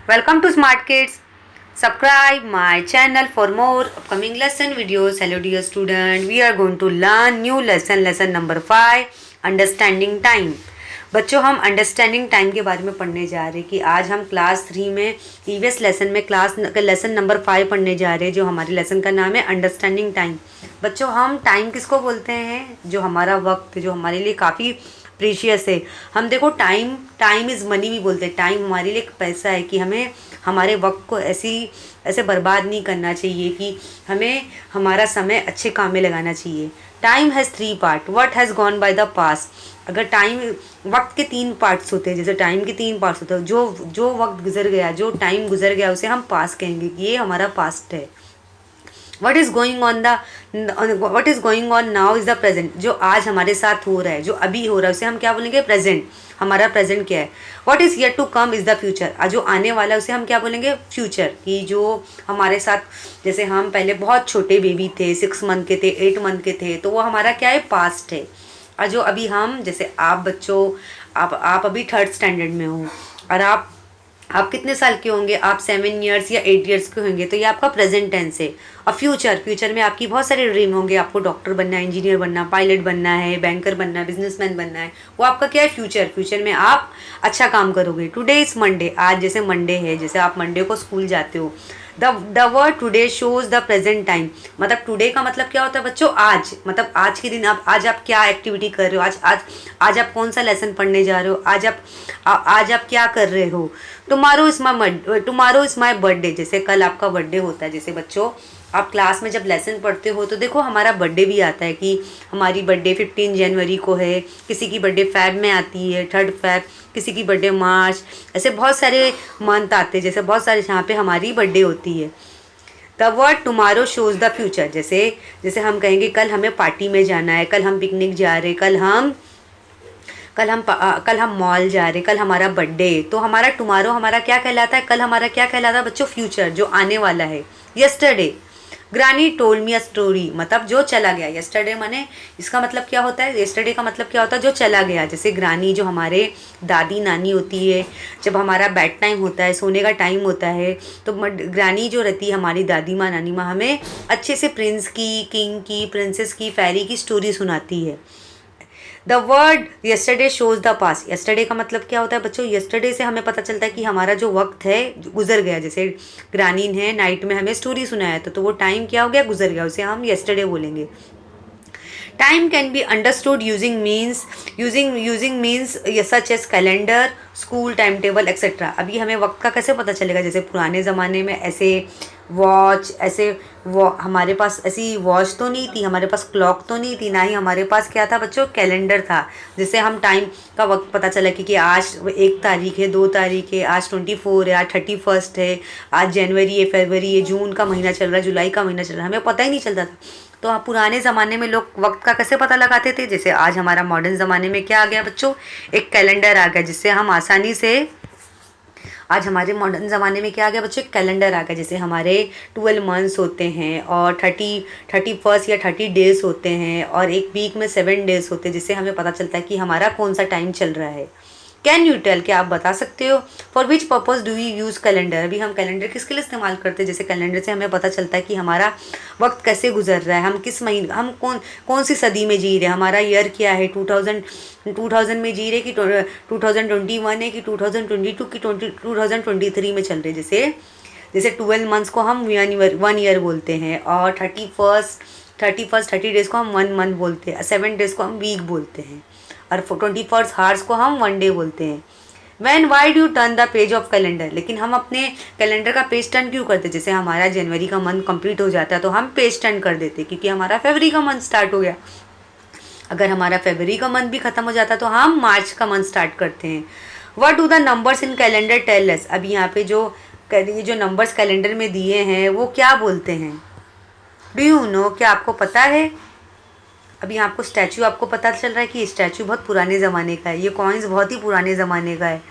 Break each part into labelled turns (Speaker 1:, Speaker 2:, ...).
Speaker 1: Welcome to Smart Kids. Subscribe my channel for more upcoming lesson videos. Hello dear student. We are going to learn new lesson number 5 understanding time. बच्चों हम understanding time के बारे में पढ़ने जा रहे हैं कि आज हम क्लास 3 में प्रीवियस लेसन में लेसन नंबर 5 पढ़ने जा रहे हैं जो हमारे लेसन का नाम है अंडरस्टैंडिंग टाइम। बच्चों हम टाइम किसको बोलते हैं? जो हमारा वक्त जो हमारे लिए काफ़ी प्रीशियस है। हम देखो टाइम इज़ मनी भी बोलते हैं। टाइम हमारे लिए एक पैसा है कि हमें हमारे वक्त को ऐसे बर्बाद नहीं करना चाहिए कि हमें हमारा समय अच्छे काम में लगाना चाहिए। Time has 3 part. What has gone by the past. अगर वक्त के 3 पार्ट्स होते हैं, जैसे टाइम के 3 पार्ट्स होते हैं, जो वक्त गुजर गया, जो टाइम गुजर गया उसे हम पास्ट कहेंगे कि ये हमारा पास्ट है। What is going on now is the present. जो आज हमारे साथ हो रहा है, जो अभी हो रहा है, उसे हम क्या बोलेंगे? प्रेजेंट। हमारा प्रेजेंट क्या है? What is yet to come is the future. जो आने वाला है उसे हम क्या बोलेंगे? फ्यूचर। कि जो हमारे साथ, जैसे हम पहले बहुत छोटे बेबी थे, 6 मंथ के थे, 8 मंथ के थे, तो वो हमारा क्या है? पास्ट है। और जो अभी हम, जैसे आप बच्चों, आप अभी 3rd स्टैंडर्ड में हो और आप कितने साल के होंगे? आप 7 ईयर्स या 8 ईयर्स के होंगे, तो ये आपका प्रेजेंट टेंस है। और फ्यूचर में आपकी बहुत सारे ड्रीम होंगे। आपको डॉक्टर बनना है, इंजीनियर बनना, पायलट बनना है, बैंकर बनना है, बिजनेसमैन बनना है। वो आपका क्या है? फ्यूचर में आप अच्छा काम करोगे। Today is Monday. आज जैसे मंडे है, जैसे आप मंडे को स्कूल जाते हो। The word today shows the present time. मतलब टुडे का मतलब क्या होता है बच्चों? आज। मतलब आज के दिन आज आप क्या एक्टिविटी कर रहे हो, आज आप कौन सा लेसन पढ़ने जा रहे हो, आज आप क्या कर रहे हो। Tomorrow is my birthday. जैसे कल आपका बर्थडे होता है। जैसे बच्चों आप क्लास में जब लेसन पढ़ते हो तो देखो हमारा बर्थडे भी आता है कि हमारी बर्थडे 15 जनवरी को है, किसी की बर्थडे फेब में आती है, 3rd फेब, किसी की बर्थडे मार्च। ऐसे बहुत सारे मंथ आते हैं, जैसे बहुत सारे जहाँ पे हमारी बर्थडे होती है। The word tomorrow shows the future. जैसे हम कहेंगे कल हमें पार्टी में जाना है, कल हम पिकनिक जा रहे हैं, कल हम मॉल जा रहे हैं, कल हमारा बर्थडे। तो हमारा टुमारो हमारा क्या कहलाता है? कल हमारा क्या कहलाता है बच्चों? फ्यूचर, जो आने वाला है। Yesterday ग्रानी told me a story. मतलब जो चला गया। यस्टरडे माने इसका मतलब क्या होता है? यस्टरडे का मतलब क्या होता है? जो चला गया। जैसे ग्रानी जो हमारे दादी नानी होती है, जब हमारा बेड टाइम होता है, सोने का टाइम होता है, तो ग्रानी जो रहती है हमारी दादी माँ नानी माँ हमें अच्छे से प्रिंस की, किंग की, प्रिंसेस की, फेरी की स्टोरी सुनाती है। The word yesterday shows the past. Yesterday का मतलब क्या होता है बच्चों? यस्टरडे से हमें पता चलता है कि हमारा जो वक्त है गुजर गया। जैसे ग्रानी ने नाइट में हमें स्टोरी सुनाया था, तो वो टाइम क्या हो गया? गुजर गया। उसे हम यस्टरडे बोलेंगे। Time can be understood using means such as calendar, school time table etcetera. अभी हमें वक्त का कैसे पता चलेगा? जैसे पुराने ज़माने में ऐसे वॉच, हमारे पास ऐसी वॉच तो नहीं थी, हमारे पास क्लॉक तो नहीं थी, ना ही हमारे पास क्या था बच्चों? कैलेंडर था। जिससे हम टाइम का वक्त पता चला कि आज 1 तारीख है, 2 तारीख है, आज 24 है, आज 31 है, आज जनवरी है, फरवरी है, जून का महीना चल रहा है, जुलाई का महीना चल रहा है, हमें पता ही नहीं चलता था। तो हाँ, पुराने ज़माने में लोग वक्त का कैसे पता लगाते थे? जैसे आज हमारा मॉडर्न ज़माने में क्या आ गया बच्चों? एक कैलेंडर आ गया, जिससे हम आसानी से, आज हमारे मॉडर्न ज़माने में क्या आ गया बच्चों? एक कैलेंडर आ गया। जैसे हमारे 12 मंथ्स होते हैं और 31 या 30 डेज़ होते हैं और एक वीक में 7 डेज़ होते हैं, जिससे हमें पता चलता है कि हमारा कौन सा टाइम चल रहा है। कैन यू टेल, क्या आप बता सकते हो? For which purpose do you use calendar. अभी हम कैलेंडर किसके लिए इस्तेमाल करते हैं? जैसे कैलेंडर से हमें पता चलता है कि हमारा वक्त कैसे गुजर रहा है, हम किस महीने, हम कौन सी सदी में जी रहे हैं, हमारा ईयर क्या है, 2000 में जी रहे कि 2021 है कि 2022 की 2023 में चल रहे। जैसे 12 मंथ्स को हम 1 ईयर बोलते हैं और 30 डेज़ को हम 1 मंथ बोलते हैं, 7 डेज़ को हम वीक बोलते हैं और 24 हार्स को हम 1 डे बोलते हैं। Why do turn the page of calendar. लेकिन हम अपने कैलेंडर का पेज टर्न क्यों करते? जैसे हमारा जनवरी का मंथ कंप्लीट हो जाता है तो हम पेज टर्न कर देते क्योंकि हमारा फरवरी का मंथ स्टार्ट हो गया। अगर हमारा फरवरी का मंथ भी खत्म हो जाता तो हम मार्च का मंथ स्टार्ट करते हैं। What do the numbers in calendar tell us. अभी यहाँ पे ये जो नंबर्स कैलेंडर में दिए हैं वो क्या बोलते हैं? डू यू नो, क्या आपको पता है? अभी आपको आपको पता चल रहा है कि ये स्टैचू बहुत पुराने ज़माने का है, ये कॉइन्स बहुत ही पुराने ज़माने का है।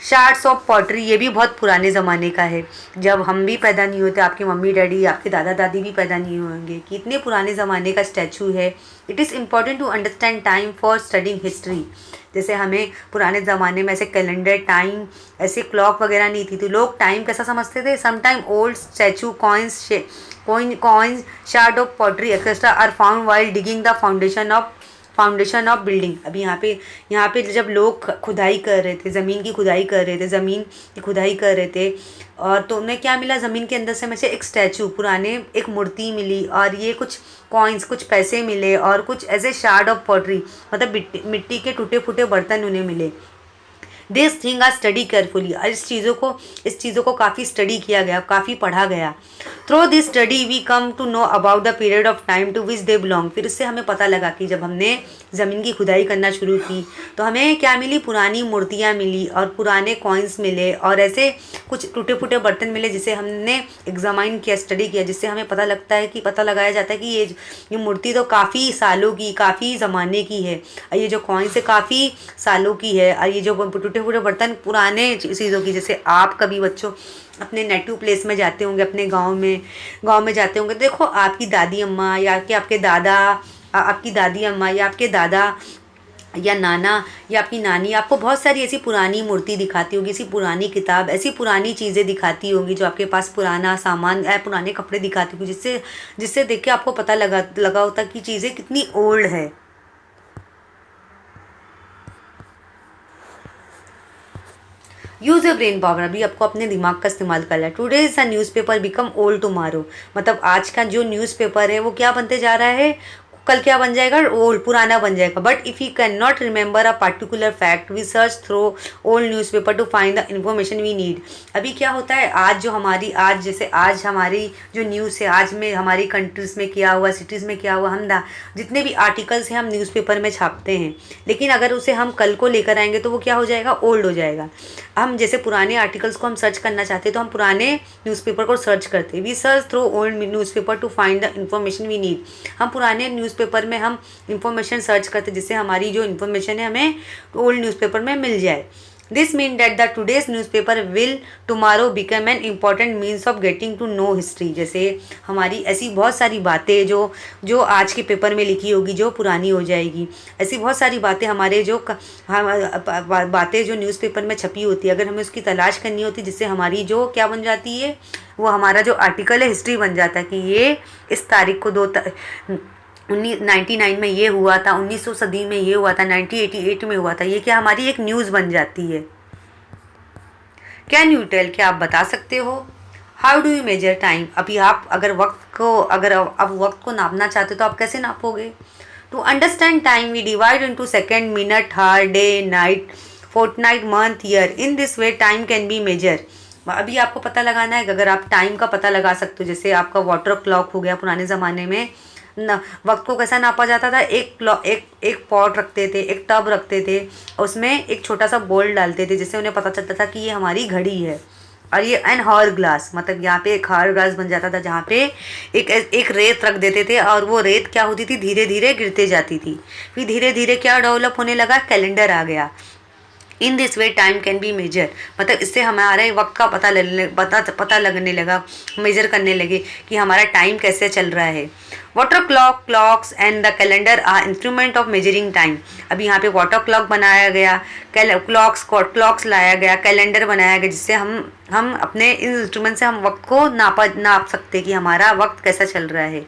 Speaker 1: शार्ट्स ऑफ पॉटरी, ये भी बहुत पुराने ज़माने का है। जब हम भी पैदा नहीं होते, आपके मम्मी डैडी, आपके दादा दादी भी पैदा नहीं होंगे, कि इतने पुराने ज़माने का स्टैचू है। It is important to understand time for studying history. जैसे हमें पुराने ज़माने में ऐसे कैलेंडर, टाइम, ऐसे क्लॉक वगैरह नहीं थी, तो लोग टाइम कैसा समझते थे? Some time old statue, coins, shard of pottery etcetera are found while digging the foundation of building. अभी यहाँ पे जब लोग खुदाई कर रहे थे, ज़मीन की खुदाई कर रहे थे, ज़मीन की खुदाई कर रहे थे, और तो उन्हें क्या मिला? ज़मीन के अंदर से मुझे एक स्टैचू, पुराने एक मूर्ति मिली, और ये कुछ कॉइन्स, कुछ पैसे मिले, और कुछ ऐसे शार्ड ऑफ पॉटरी, मतलब मिट्टी के टूटे फूटे बर्तन उन्हें मिले। This thing are study carefully, और इस चीज़ों को काफ़ी स्टडी किया गया, काफ़ी पढ़ा गया। Through this study we come to know about the period of time to which they belong. फिर इससे हमें पता लगा कि जब हमने ज़मीन की खुदाई करना शुरू की तो हमें क्या मिली? पुरानी मूर्तियाँ मिली, और पुराने कॉइन्स मिले, और ऐसे कुछ टूटे फूटे बर्तन मिले, जिसे हमने एग्जामाइन किया, स्टडी किया, जिससे हमें पता लगाया जाता है कि ये मूर्ति तो काफ़ी सालों की, काफ़ी ज़माने की है, और ये जो कॉइन्स है काफ़ी सालों की है, और ये जो टूटे फूटे बर्तन पुराने चीज़ों की। जैसे आप कभी बच्चों अपने नेटिव प्लेस में जाते होंगे, अपने गांव में जाते होंगे, तो देखो आपकी दादी अम्मा या कि आपके दादा, आपकी दादी अम्मा या आपके दादा या नाना या आपकी नानी आपको बहुत सारी ऐसी पुरानी मूर्ति दिखाती होगी, ऐसी पुरानी किताब, ऐसी पुरानी चीज़ें दिखाती होंगी, जो आपके पास पुराना सामान या पुराने कपड़े दिखाती होगी, जिससे देख के आपको पता लगा होता कि चीज़ें कितनी ओल्ड है। यूज़ योर ब्रेन पावर, अभी आपको अपने दिमाग का इस्तेमाल करना है। Today is a newspaper become old tomorrow, मतलब आज का जो न्यूज़पेपर है वो क्या बनते जा रहा है? कल क्या बन जाएगा? ओल्ड, पुराना बन जाएगा। But if you can not remember a particular fact we search through old newspaper to find the information we need. अभी क्या होता है, आज हमारी जो न्यूज़ है, आज में हमारी कंट्रीज़ में क्या हुआ, सिटीज़ में क्या हुआ, हम जितने भी आर्टिकल्स हैं हम न्यूज़पेपर में छापते हैं, लेकिन अगर उसे हम कल को लेकर आएंगे तो वो क्या हो जाएगा? ओल्ड हो जाएगा। हम जैसे पुराने आर्टिकल्स को हम सर्च करना चाहते हैं तो हम पुराने न्यूज़पेपर को सर्च करते हैं। We search through old newspaper to find the information we need. हम पुराने न्यूज़पेपर में हम इंफॉर्मेशन सर्च करते हैं, जिससे हमारी जो इन्फॉर्मेशन है हमें ओल्ड न्यूज़पेपर में मिल जाए। This mean that the today's newspaper will tomorrow become an important means of getting to know history. जैसे हमारी ऐसी बहुत सारी बातें जो आज के पेपर में लिखी होगी जो पुरानी हो जाएगी, ऐसी बहुत सारी बातें हमारे बातें जो न्यूज़पेपर में छपी होती है, अगर हमें उसकी तलाश करनी होती, जिससे हमारी जो क्या बन जाती है, वो हमारा जो आर्टिकल है हिस्ट्री बन जाता है, कि ये इस तारीख को 1999 में ये हुआ था, 1900 सदी में ये हुआ था, 1988 में हुआ था। ये क्या हमारी एक न्यूज़ बन जाती है। कैन यू टेल, क्या आप बता सकते हो? How do you measure time, अभी आप अगर वक्त को नापना चाहते हो तो आप कैसे नापोगे? To understand time we divide into second, minute, hour, day, night, fortnight, month, year. In this way time can be measure. अभी आपको पता लगाना है कि अगर आप टाइम का पता लगा सकते हो, जैसे आपका वाटर क्लॉक हो गया, पुराने ज़माने में वक्त को कैसा नापा जाता था? एक पॉट रखते थे, एक टब रखते थे, उसमें एक छोटा सा बोल डालते थे, जिससे उन्हें पता चलता था कि ये हमारी घड़ी है। और ये एन हॉर ग्लास, मतलब यहाँ पे एक हॉर ग्लास बन जाता था, जहाँ पे एक रेत रख देते थे, और वो रेत क्या होती थी? धीरे धीरे गिरते जाती थी। फिर धीरे धीरे क्या डेवलप होने लगा? कैलेंडर आ गया। In this way time can be measure, मतलब इससे हमारे वक्त का पता लगने लगा, मेजर करने लगे कि हमारा टाइम कैसे चल रहा है। Water clocks and the calendar are instrument of measuring time. अभी यहाँ पे वाटर क्लॉक बनाया गया, क्लॉक्स लाया गया, कैलेंडर बनाया गया, जिससे हम अपने इन इंस्ट्रूमेंट से हम वक्त को नाप सकते कि हमारा वक्त कैसा चल रहा है।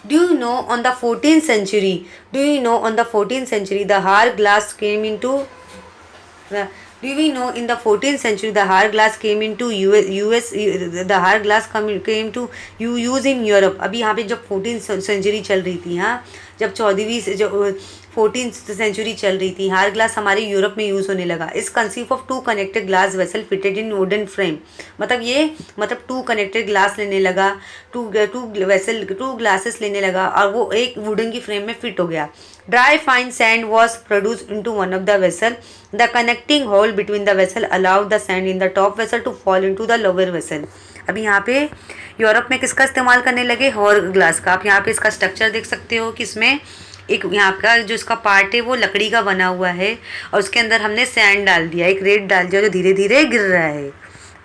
Speaker 1: Do you know on the 14th century the hourglass came into do we know in the 14th century the hourglass came into US the hourglass came to use in Europe। अभी यहाँ पे जब 14th सेंचुरी चल रही थी, हाँ, जब 14th century चल रही थी, हार ग्लास हमारे यूरोप में यूज़ होने लगा। Is conceive of two connected glass vessel fitted in wooden frame, मतलब टू कनेक्टेड ग्लास लेने लगा, टू ग्लासेस लेने लगा, और वो एक वुडन की फ्रेम में फिट हो गया। Dry fine sand was produce into one of the vessel, the connecting hole between the vessel allowed the sand in the top vessel to fall into the lower vessel. अभी यहाँ पे Europe में किसका इस्तेमाल करने लगे? हॉर ग्लास का। आप यहाँ पे इसका स्ट्रक्चर देख सकते हो कि इसमें एक यहाँ का जो इसका पार्ट है वो लकड़ी का बना हुआ है और उसके अंदर हमने सैंड डाल दिया, एक रेत डाल दिया जो धीरे धीरे गिर रहा है।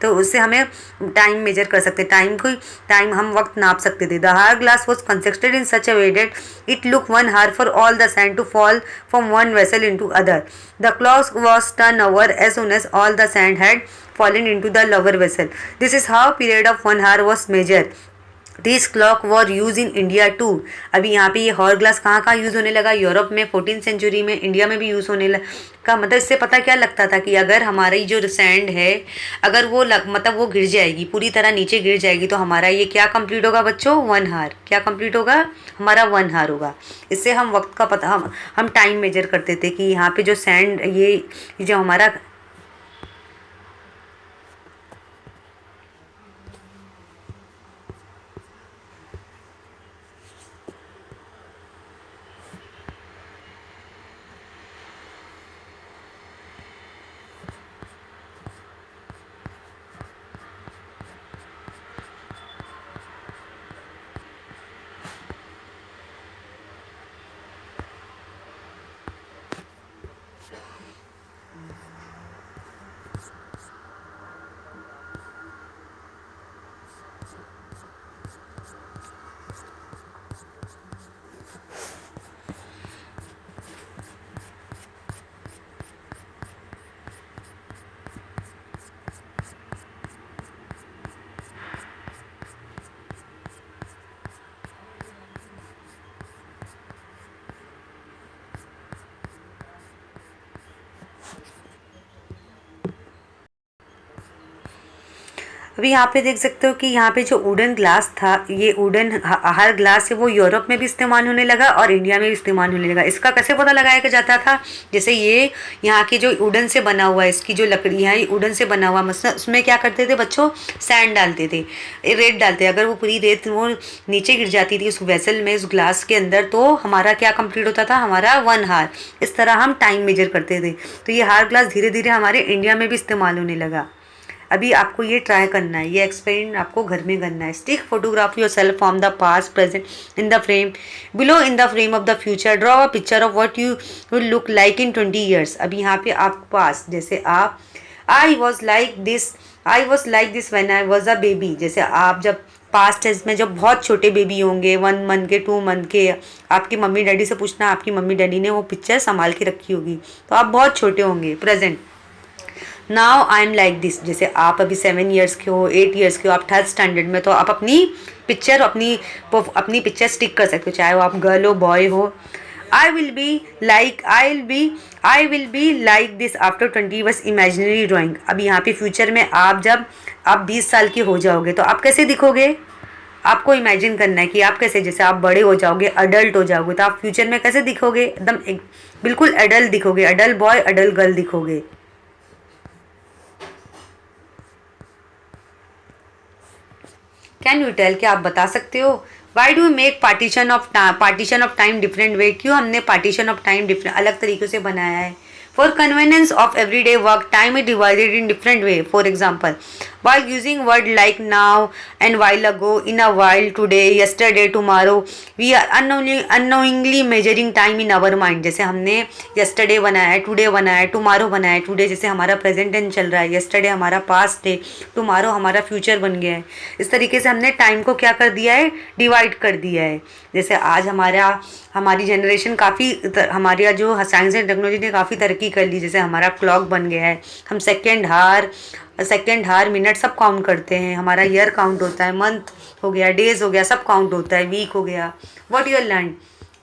Speaker 1: तो उससे हमें टाइम मेजर कर सकते, टाइम हम वक्त नाप सकते थे। The hour glass was constructed in such a way that it look 1 hour for all the sand to fall from one vessel into other. The clock was turn over as soon as all the sand had fallen into the lower vessel. This is how period of 1 hour was measured. This clock was use in India too. अभी यहाँ पे ये horror glass कहाँ कहाँ use होने लगा, Europe में 14th century में, इंडिया में भी यूज़ होने लगा। मतलब इससे पता क्या लगता था कि अगर हमारी जो सैंड है अगर वो मतलब वो गिर जाएगी, पूरी तरह नीचे गिर जाएगी, तो हमारा ये क्या कंप्लीट होगा बच्चों, 1 hour। क्या कंप्लीट होगा हमारा 1 hour होगा। इससे हम वक्त का पता हम टाइम मेजर करते थे कि यहाँ पे जो सैंड ये जो हमारा अभी यहाँ पे देख सकते हो कि यहाँ पे जो वुडन ग्लास था, ये वुडन हर ग्लास है वो यूरोप में भी इस्तेमाल होने लगा और इंडिया में भी इस्तेमाल होने लगा। इसका कैसे पता लगाया जाता था, जैसे ये यहाँ की जो वुडन से बना हुआ है, इसकी जो लकड़ी है वुडन से बना हुआ, मतलब उसमें क्या करते थे बच्चों, सैंड डालते थे, रेत डालते। अगर वो पूरी रेत वो नीचे गिर जाती थी उस वेसल में, उस ग्लास के अंदर, तो हमारा क्या कंप्लीट होता था, हमारा 1 hour। इस तरह हम टाइम मेजर करते थे। तो ये हार ग्लास धीरे धीरे हमारे इंडिया में भी इस्तेमाल होने लगा। अभी आपको ये ट्राई करना है, ये एक्सपेरिमेंट आपको घर में करना है। Stick photograph your self from the past present in the frame below in the frame of the future. Draw a picture of what you will look like in 20 years। अभी यहाँ पे आप पास्ट, जैसे आप I was like this when I was a baby. जैसे आप जब past tense में जब बहुत छोटे बेबी होंगे, 1 month के, 2 month के, आपकी मम्मी डैडी से पूछना, आपकी मम्मी डैडी ने वो पिक्चर संभाल के रखी होगी, तो आप बहुत छोटे होंगे। Present, now I am like this. जैसे आप अभी 7 years के हो, 8 years के हो, आप 3rd standard में, तो आप अपनी पिक्चर स्टिक कर सकते हो, चाहे वो आप गर्ल हो बॉय हो। I will be like this after 20 बस इमेजिनरी ड्राइंग। अभी यहाँ पे फ्यूचर में जब आप 20 साल के हो जाओगे तो आप कैसे दिखोगे, आपको इमेजिन करना है कि आप कैसे, जैसे आप बड़े हो जाओगे, अडल्ट हो जाओगे, तो आप फ्यूचर में कैसे दिखोगे, एकदम बिल्कुल अडल्ट दिखोगे, अडल्ट बॉय अडल्ट गर्ल दिखोगे। कैन यू टेल, क्या आप बता सकते हो, why do make partition of time different way, क्यों हमने पार्टीशन ऑफ टाइम डिफरेंट अलग तरीके से बनाया है। For convenience of everyday work time is divided in different way. For example, while using word like now and while ago, in a while, today, yesterday, tomorrow, we are unknowingly measuring time in our mind। जैसे हमने yesterday बनाया है, today बनाया है, tomorrow बनाया है। today जैसे हमारा present tense चल रहा है, yesterday हमारा past है, tomorrow हमारा future बन गया है। इस तरीके से हमने टाइम को क्या कर दिया है, डिवाइड कर दिया है। जैसे आज हमारी जनरेशन काफ़ी, हमारी जो साइंस एंड टेक्नोलॉजी ने काफ़ी तरक्की कर ली। जैसे हमारा क्लॉक बन गया है, हम सेकेंड हार मिनट सब काउंट करते हैं, हमारा ईयर काउंट होता है, मंथ हो गया, डेज हो गया, सब काउंट होता है, वीक हो गया। What you learn,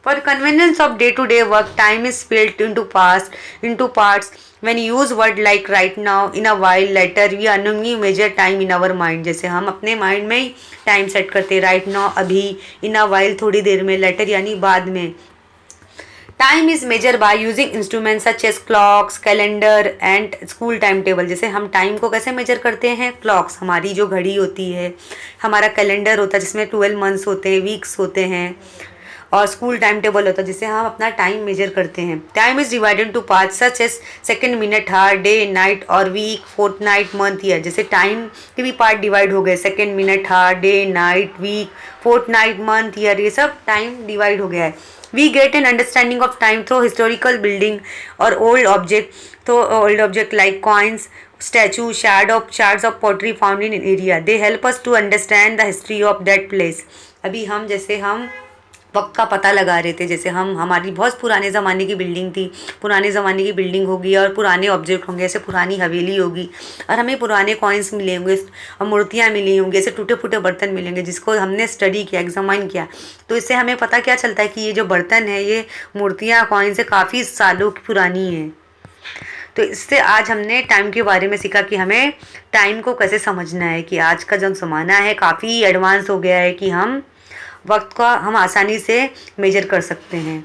Speaker 1: for convenience of day to day work time is split into parts। when you use word like right now, in a while, later, we unknowingly measure time in our mind। जैसे हम अपने mind में ही time set करते हैं, right now अभी, इन a while थोड़ी देर में, letter यानी बाद में। Time is measure by using instrument such as clocks, calendar and school time table. जैसे हम टाइम को कैसे मेजर करते हैं, क्लॉक्स हमारी जो घड़ी होती है, हमारा कैलेंडर होता है जिसमें 12 months होते हैं, वीक्स होते हैं, और स्कूल टाइम टेबल होता है जिससे हम अपना टाइम मेजर करते हैं। Time is divided to part such as second, minute, hour, day, night और वीक, फोर्टनाइट, मंथ, ईयर। जैसे टाइम के भी पार्ट डिवाइड हो गए, second, minute, hour, day, night, week, fortnight, month, year, ये सब टाइम डिवाइड हो गया है। We get an understanding of time through historical building और ओल्ड ऑब्जेक्ट, तो old object like coins, statue, shards of pottery found in area. They help us to understand the history of that place. अभी हम जैसे हम वक्त का पता लगा रहे थे, जैसे हम हमारी बहुत पुराने ज़माने की बिल्डिंग थी, पुराने ज़माने की बिल्डिंग होगी और पुराने ऑब्जेक्ट होंगे, जैसे पुरानी हवेली होगी और हमें पुराने कॉइन्स मिले होंगे और मूर्तियाँ मिली होंगी, ऐसे टूटे फूटे बर्तन मिलेंगे जिसको हमने स्टडी किया, एग्जामाइन किया। तो इससे हमें पता क्या चलता है कि ये जो बर्तन है, ये मूर्तियाँ कॉइन्स से काफ़ी सालों की पुरानी है। तो इससे आज हमने टाइम के बारे में सीखा कि हमें टाइम को कैसे समझना है, कि आज का जो ज़माना है काफ़ी एडवांस हो गया है कि हम वक्त का हम आसानी से मेजर कर सकते हैं।